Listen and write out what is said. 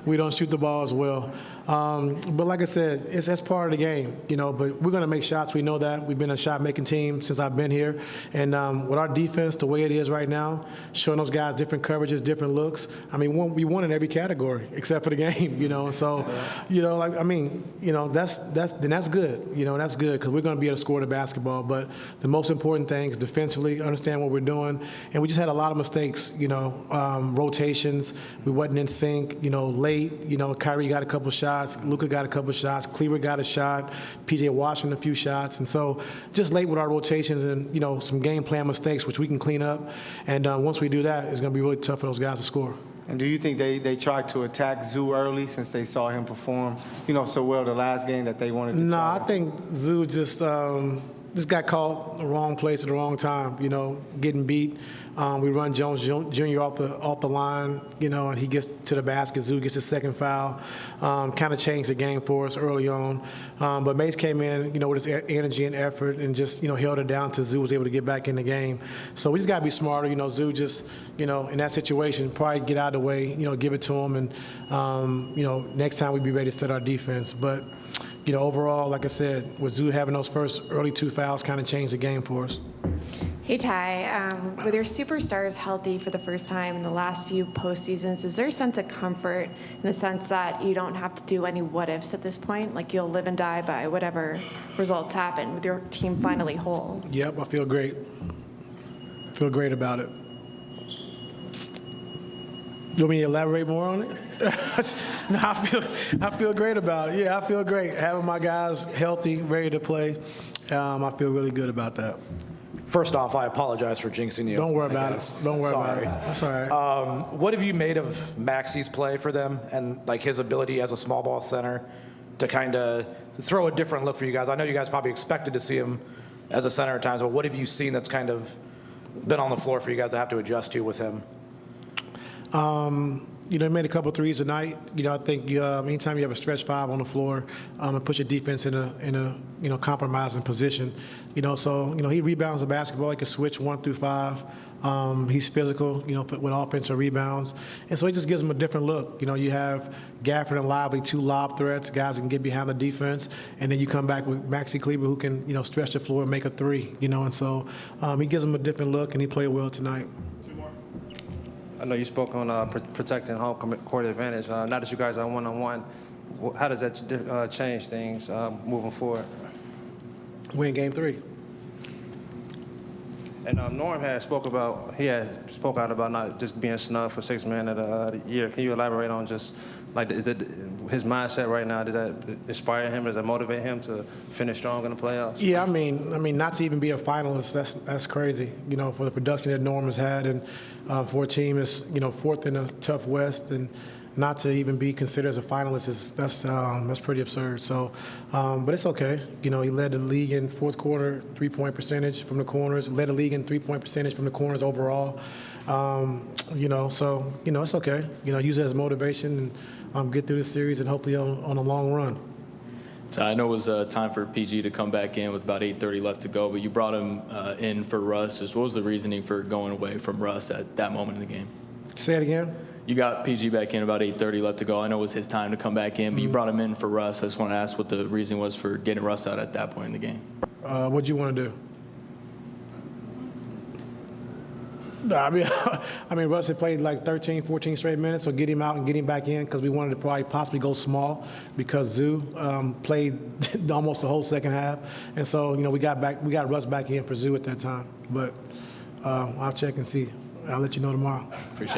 we don't shoot the ball as well. But like I said, that's part of the game, but we're going to make shots. We know that. We've been a shot-making team since I've been here. And with our defense, the way it is right now, showing those guys different coverages, different looks, we won in every category except for the game, So, that's good. That's good because we're going to be able to score the basketball. But the most important thing is defensively, understand what we're doing. And we just had a lot of mistakes, rotations. We wasn't in sync, late. Kyrie got a couple shots. Luka got a couple shots. Cleaver got a shot. PJ Washington a few shots. And so just late with our rotations and, some game plan mistakes, which we can clean up. And once we do that, it's going to be really tough for those guys to score. And do you think they tried to attack Zoo early since they saw him perform, so well the last game that they wanted to try? I think Zoo just got caught in the wrong place at the wrong time, getting beat. We run Jones Jr. off the line, and he gets to the basket. Zoo gets his second foul. Kind of changed the game for us early on. But Mace came in, with his energy and effort and just, held it down till Zoo was able to get back in the game. So we just got to be smarter. Zoo just, in that situation, probably get out of the way, give it to him. And, next time we'd be ready to set our defense. But, overall, like I said, with Zoo having those first early 2 fouls kind of changed the game for us. Hey, Ty, with your superstars healthy for the first time in the last few postseasons, is there a sense of comfort in the sense that you don't have to do any what-ifs at this point? Like you'll live and die by whatever results happen with your team finally whole? Yep, I feel great. Feel great about it. You want me to elaborate more on it? No, I feel great about it. Yeah, I feel great. Having my guys healthy, ready to play, I feel really good about that. First off, I apologize for jinxing you. Don't worry about it. Don't worry about it. That's all right. What have you made of Maxi's play for them and like his ability as a small ball center to kind of throw a different look for you guys? I know you guys probably expected to see him as a center at times, but what have you seen that's kind of been on the floor for you guys to have to adjust to with him? He made a couple threes tonight. I think anytime you have a stretch 5 on the floor and put your defense in a compromising position, so he rebounds the basketball. He can switch 1 through 5. He's physical, with offensive rebounds, and so he just gives them a different look. You have Gafford and Lively, 2 lob threats, guys that can get behind the defense, and then you come back with Maxi Kleber who can stretch the floor and make a 3. And so he gives them a different look, and he played well tonight. I know you spoke on protecting home court advantage. Now that you guys are one-on-one, how does that change things moving forward? Win game 3. And Norm had spoke out about not just being snubbed for 6th man of the year. Can you elaborate on just like is it his mindset right now? Does that inspire him? Does that motivate him to finish strong in the playoffs? Yeah, I mean, not to even be a finalist, that's crazy. For the production that Norm has had, and for a team that's 4th in a tough West, and not to even be considered as a finalist that's pretty absurd. So, but it's okay. He led the league in fourth quarter 3-point percentage from the corners. Led the league in 3-point percentage from the corners overall. So it's okay. Use it as motivation and get through the series and hopefully on a long run. So I know it was time for PG to come back in with about 8:30 left to go, but you brought him in for Russ. What was the reasoning for going away from Russ at that moment in the game? Say it again. You got PG back in about 8:30 left to go. I know it was his time to come back in, but you brought him in for Russ. I just want to ask what the reason was for getting Russ out at that point in the game. What do you want to do? No, I mean, Russ had played like 13, 14 straight minutes, so get him out and get him back in because we wanted to probably possibly go small because Zoo played almost the whole second half, and so we got Russ back in for Zoo at that time. But I'll check and see. I'll let you know tomorrow. Appreciate it.